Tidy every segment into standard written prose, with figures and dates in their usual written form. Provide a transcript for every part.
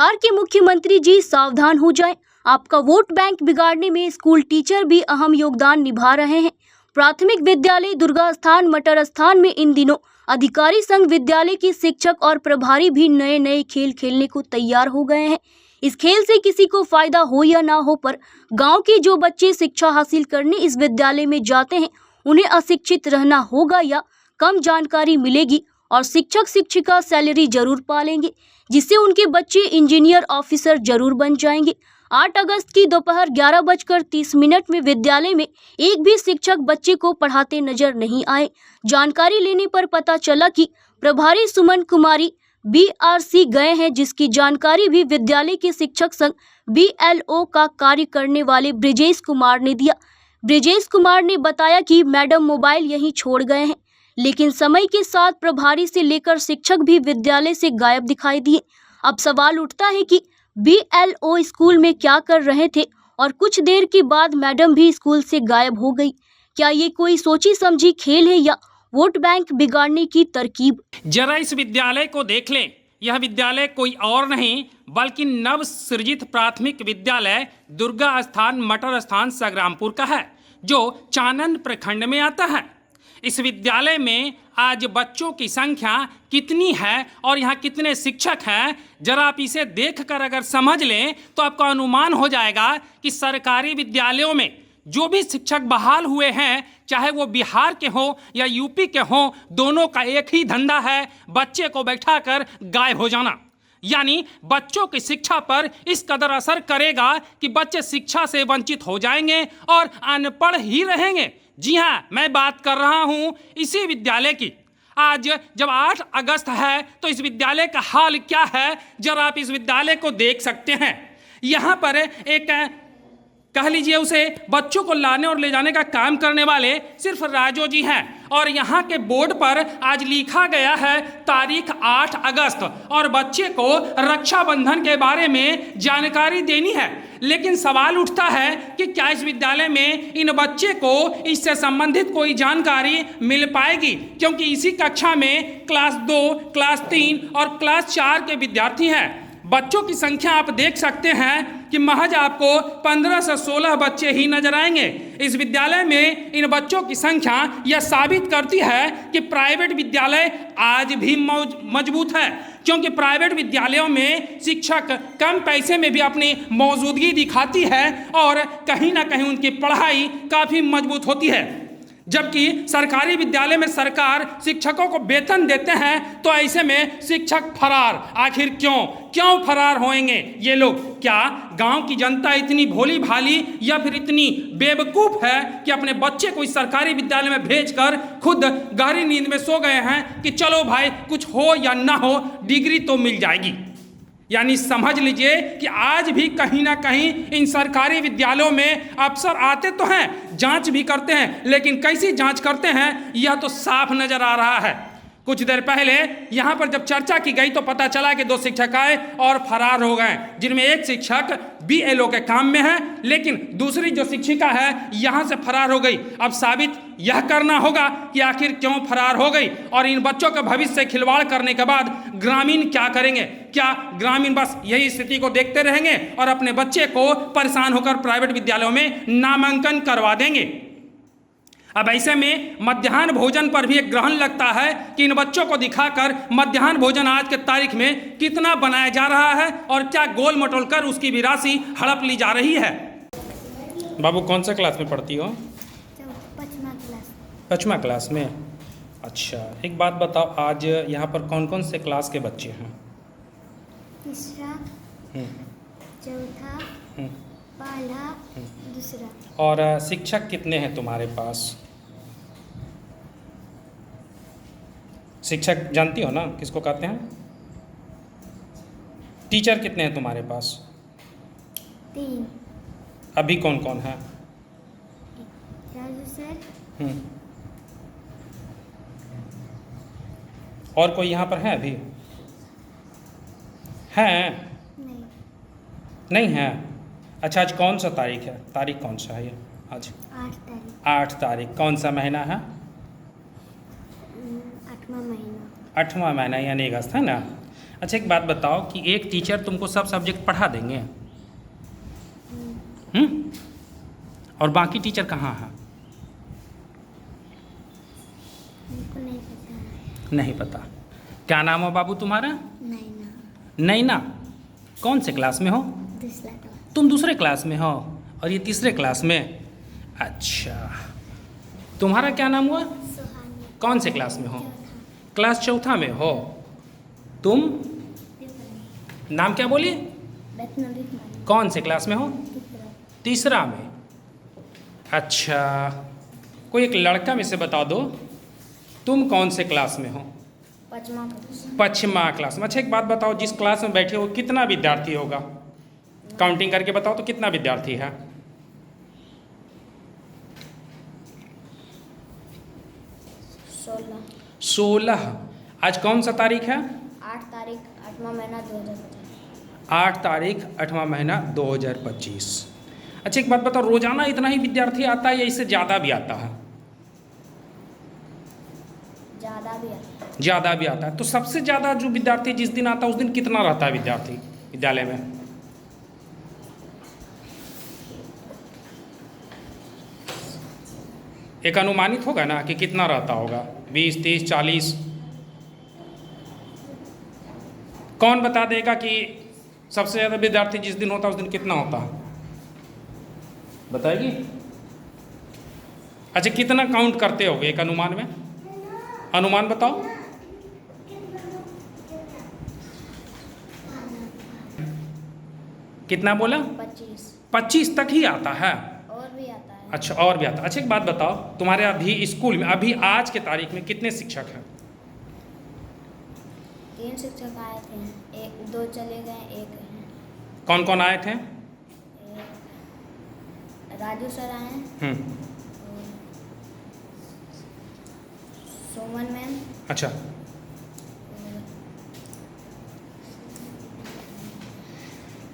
बिहार के मुख्यमंत्री जी सावधान हो जाएं, आपका वोट बैंक बिगाड़ने में स्कूल टीचर भी अहम योगदान निभा रहे हैं। प्राथमिक विद्यालय दुर्गा स्थान मटर स्थान में इन दिनों अधिकारी संघ विद्यालय के शिक्षक और प्रभारी भी नए नए खेल खेलने को तैयार हो गए हैं। इस खेल से किसी को फायदा हो या ना हो, पर गांव के जो बच्चे शिक्षा हासिल करने इस विद्यालय में जाते हैं उन्हें अशिक्षित रहना होगा या कम जानकारी मिलेगी और शिक्षक शिक्षिका सैलरी जरूर पालेंगे, जिससे उनके बच्चे इंजीनियर ऑफिसर जरूर बन जाएंगे। 8 अगस्त की दोपहर 11:30 में विद्यालय में एक भी शिक्षक बच्चे को पढ़ाते नजर नहीं आए। जानकारी लेने पर पता चला कि प्रभारी सुमन कुमारी BRC गए हैं, जिसकी जानकारी भी विद्यालय के शिक्षक संघ BLO का कार्य करने वाले ब्रिजेश कुमार ने दिया। ब्रिजेश कुमार ने बताया कि मैडम मोबाइल यहीं छोड़ गए हैं, लेकिन समय के साथ प्रभारी से लेकर शिक्षक भी विद्यालय से गायब दिखाई दिए। अब सवाल उठता है कि BLO स्कूल में क्या कर रहे थे और कुछ देर के बाद मैडम भी स्कूल से गायब हो गई। क्या ये कोई सोची समझी खेल है या वोट बैंक बिगाड़ने की तरकीब? जरा इस विद्यालय को देख लें। यह विद्यालय कोई और नहीं बल्कि नव सृजित प्राथमिक विद्यालय दुर्गा स्थान मटर स्थान संग्रामपुर का है, जो चानन प्रखंड में आता है। इस विद्यालय में आज बच्चों की संख्या कितनी है और यहाँ कितने शिक्षक हैं, जरा आप इसे देखकर अगर समझ लें तो आपको अनुमान हो जाएगा कि सरकारी विद्यालयों में जो भी शिक्षक बहाल हुए हैं, चाहे वो बिहार के हों या यूपी के हों, दोनों का एक ही धंधा है, बच्चे को बैठाकर गायब हो जाना। यानी बच्चों की शिक्षा पर इस कदर असर करेगा कि बच्चे शिक्षा से वंचित हो जाएंगे और अनपढ़ ही रहेंगे। जी हाँ, मैं बात कर रहा हूँ इसी विद्यालय की। आज जब 8 अगस्त है तो इस विद्यालय का हाल क्या है, जरा आप इस विद्यालय को देख सकते हैं। यहाँ पर एक कह लीजिए उसे बच्चों को लाने और ले जाने का काम करने वाले सिर्फ राजू जी हैं, और यहाँ के बोर्ड पर आज लिखा गया है तारीख 8 अगस्त और बच्चे को रक्षाबंधन के बारे में जानकारी देनी है। लेकिन सवाल उठता है कि क्या इस विद्यालय में इन बच्चे को इससे संबंधित कोई जानकारी मिल पाएगी, क्योंकि इसी कक्षा में क्लास 2, क्लास 3 और क्लास 4 के विद्यार्थी हैं। बच्चों की संख्या आप देख सकते हैं कि महज आपको 15 से 16 बच्चे ही नजर आएंगे। इस विद्यालय में इन बच्चों की संख्या यह साबित करती है कि प्राइवेट विद्यालय आज भी मजबूत है, क्योंकि प्राइवेट विद्यालयों में शिक्षक कम पैसे में भी अपनी मौजूदगी दिखाती है और कहीं ना कहीं उनकी पढ़ाई काफ़ी मजबूत होती है। जबकि सरकारी विद्यालय में सरकार शिक्षकों को वेतन देते हैं, तो ऐसे में शिक्षक फरार। आखिर क्यों फरार होंगे ये लोग? क्या गांव की जनता इतनी भोली भाली या फिर इतनी बेवकूफ़ है कि अपने बच्चे को इस सरकारी विद्यालय में भेजकर खुद गहरी नींद में सो गए हैं कि चलो भाई कुछ हो या ना हो डिग्री तो मिल जाएगी? यानी समझ लीजिए कि आज भी कहीं ना कहीं इन सरकारी विद्यालयों में अफसर आते तो हैं, जांच भी करते हैं, लेकिन कैसी जांच करते हैं यह तो साफ नजर आ रहा है। कुछ देर पहले यहाँ पर जब चर्चा की गई तो पता चला कि 2 शिक्षक आए और फरार हो गए, जिनमें एक शिक्षक BLO के काम में है, लेकिन दूसरी जो शिक्षिका है यहाँ से फरार हो गई। अब साबित यह करना होगा कि आखिर क्यों फरार हो गई और इन बच्चों के भविष्य से खिलवाड़ करने के बाद ग्रामीण क्या करेंगे? क्या ग्रामीण बस यही स्थिति को देखते रहेंगे और अपने बच्चे को परेशान होकर प्राइवेट विद्यालयों में नामांकन करवा देंगे? अब ऐसे में मध्याह्न भोजन पर भी एक ग्रहण लगता है कि इन बच्चों को दिखाकर मध्याह्न भोजन आज के तारीख में कितना बनाया जा रहा है और क्या गोल मटोल कर उसकी भी राशि हड़प ली जा रही है। बाबू कौन सा क्लास में पढ़ती हो? 5वां क्लास में। अच्छा, एक बात बताओ, आज यहाँ पर कौन कौन से क्लास के बच्चे हैं? 3रा, 4था, पहला, दूसरा। और शिक्षक कितने हैं तुम्हारे पास? शिक्षक जानती हो ना किसको कहते हैं? टीचर कितने हैं तुम्हारे पास? 3। अभी कौन कौन है? राजू सर। और कोई यहाँ पर है अभी? हैं? नहीं है। अच्छा, आज कौन सा तारीख है? तारीख कौन सा है ये आज? 8 तारीख। 8 तारीख। कौन सा महीना है? 8वां महीना। 8वां महीना यानी अगस्त है ना। अच्छा एक बात बताओ कि एक टीचर तुमको सब सब्जेक्ट पढ़ा देंगे? और बाकी टीचर कहाँ हैं? हमको नहीं पता। नहीं पता। क्या नाम हो बाबू तुम्हारा? नैना। नैना। कौन से क्लास में हो? दूसरा क्लास। तुम दूसरे क्लास में हो और ये तीसरे क्लास में? अच्छा, तुम्हारा क्या नाम हुआ? सुहानी। कौन से क्लास में हो? चौथा। क्लास चौथा में हो। तुम नाम क्या बोली? वैष्णवी कुमारी। कौन से क्लास में हो? तीसरा। तीसरा में। अच्छा, कोई एक लड़का में से बता दो, तुम कौन से क्लास में हो? पाँचवा क्लास। पाँचवा क्लास में। अच्छा एक बात बताओ, जिस क्लास में बैठे हो कितना विद्यार्थी होगा? काउंटिंग करके बताओ तो कितना विद्यार्थी है? 16। 16। आज कौन सा तारीख है? 8 तारीख 8वां महीना 2025। 8 तारीख 8वां महीना 2025। अच्छा एक बात बताओ, रोजाना इतना ही विद्यार्थी आता है या इससे ज़्यादा भी आता है? ज़्यादा भी आता है। ज़्यादा भी आता है। तो सबसे ज़्यादा जो विद्यार्थी जिस दिन आता है उस दिन कितना रहता है विद्यार्थी विद्यालय में? एक अनुमानित होगा ना कि कितना रहता होगा? 20, 30, 40? कौन बता देगा कि सबसे ज़्यादा विद्यार्थी जिस दिन होता है उस दिन कितना होता है? बताएगी? अच्छा कितना काउंट करते होगे एक अनुमान में? अनुमान बताओ। कितना बोला? 25। 25 तक ही आता है? और भी आता है। अच्छा और भी आता है। अच्छा एक बात बताओ, तुम्हारे अभी स्कूल में अभी आज के तारीख में कितने शिक्षक हैं? 3 शिक्षक आए थे, 2 चले गए, 1 है। कौन कौन आए थे? राजू सर आए हैं, सुमन मैम, अच्छा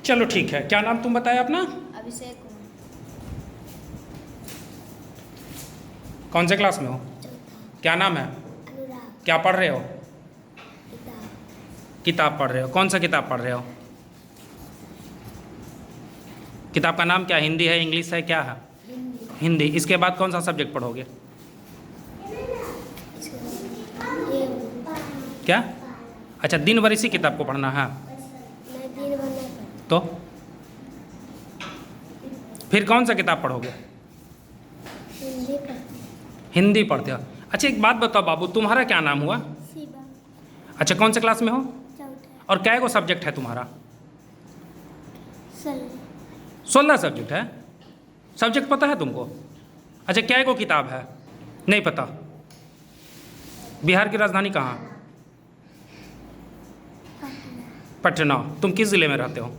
चलो ठीक है। क्या नाम तुम बताया अपना? अभिषेक कुमार। कौन से क्लास में हो? चौथा। क्या नाम है? अनुराग। क्या पढ़ रहे हो? किताब। किताब पढ़ रहे हो। कौन सा किताब पढ़ रहे हो? किताब का नाम क्या? हिंदी है, इंग्लिश है, क्या है? हिंदी। हिंदी। इसके बाद कौन सा सब्जेक्ट पढ़ोगे? ये क्या? अच्छा दिन भर इसी किताब को पढ़ना है? मैं दिन भर नहीं पढ़ती। तो फिर कौन सा किताब पढ़ोगे? हिंदी पढ़ती। हिंदी पढ़ते हो। अच्छा एक बात बताओ बाबू, तुम्हारा क्या नाम हुआ? शिवा। अच्छा कौन से क्लास में हो? चौथा। और कै गो सब्जेक्ट है तुम्हारा? 16। सब्जेक्ट है। सब्जेक्ट पता है तुमको? अच्छा कै गो किताब है? नहीं पता। बिहार की राजधानी कहाँ? पटना। तुम किस ज़िले में रहते हो?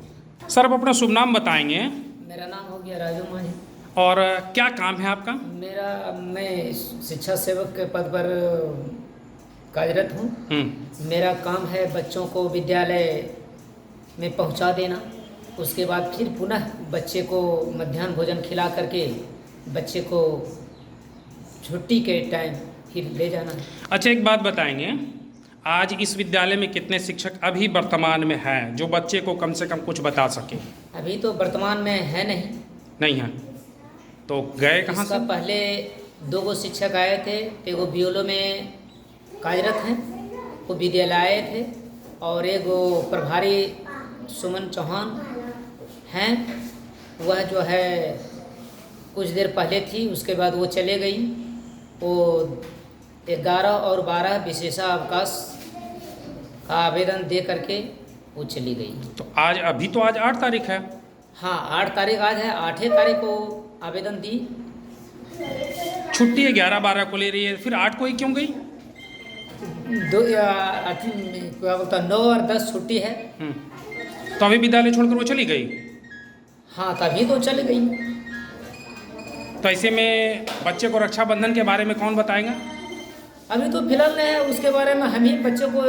सर आप अपना शुभ नाम बताएंगे? मेरा नाम हो गया राजू माही। और क्या काम है आपका? मैं शिक्षा सेवक के पद पर कार्यरत हूँ। मेरा काम है बच्चों को विद्यालय में पहुँचा देना, उसके बाद फिर पुनः बच्चे को मध्याह्न भोजन खिला करके बच्चे को छुट्टी के टाइम फिर ले जाना। अच्छा एक बात बताएंगे, आज इस विद्यालय में कितने शिक्षक अभी वर्तमान में हैं जो बच्चे को कम से कम कुछ बता सके? अभी तो वर्तमान में है नहीं है। तो गए कहाँ इसका से? पहले 2 गो शिक्षक आए थे, एगो बीओलो में कार्यरत हैं, वो विद्यालय आए थे, और एगो प्रभारी सुमन चौहान हैं, वह जो है कुछ देर पहले थी, उसके बाद वो चले गई। वो 11 और 12 विशेषावकाश का आवेदन दे करके वो चली गई। तो आज अभी तो आज 8 तारीख है। हाँ 8 तारीख आज है, 8 तारीख को आवेदन दी। छुट्टी 11-12 को ले रही है, फिर 8 को ही क्यों गई? 9 और 10 छुट्टी है। तो अभी विद्यालय छोड़कर वो चली गई? हाँ तभी तो चली गई। तो ऐसे में बच्चे को रक्षाबंधन के बारे में कौन बताएगा? अभी तो फिलहाल नहीं है, उसके बारे में हम ही बच्चों को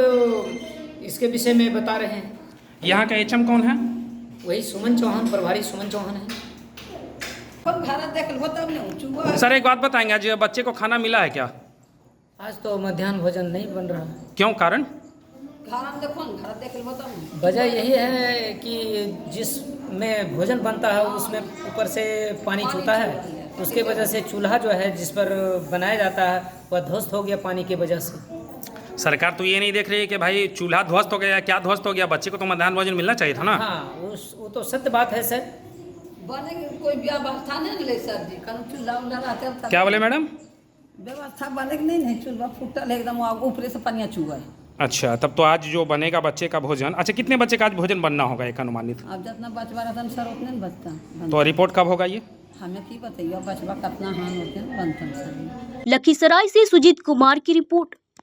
इसके विषय में बता रहे हैं। यहाँ का एचएम कौन है? वही सुमन चौहान, प्रभारी सुमन चौहान है। सर एक बात बताएंगे, आज बच्चे को खाना मिला है क्या? आज तो मध्याह्न भोजन नहीं बन रहा। क्यों? कारण? वजह यही है कि जिसमें भोजन बनता है उसमें ऊपर से पानी छूता है, तो उसके वजह से चूल्हा जो है जिस पर बनाया जाता है वह ध्वस्त हो गया पानी की वजह से। सरकार तो ये नहीं देख रही है कि भाई चूल्हा ध्वस्त हो गया, क्या ध्वस्त हो गया, बच्चे को तो मध्याह्न भोजन मिलना चाहिए था ना। हाँ वो तो सत्य बात है सर। बने कोई व्यवस्था नहीं ले सर जी, कल चूल्हा उल्हा रहते हैं क्या बोले मैडम? व्यवस्था बने कि नहीं चूल्हा फूटल एकदम ऊपरे से पनिया चुआ है। अच्छा, तब तो आज जो बनेगा बच्चे का भोजन, अच्छा कितने बच्चे का आज भोजन बनना होगा एक अनुमानित? अब जितना बचवा रहता सर उतने न बचता। तो रिपोर्ट कब होगा ये? हमें की बताइए बचवा कितना हान होते हैं बनता सर। लखीसराय से सुजीत कुमार की रिपोर्ट।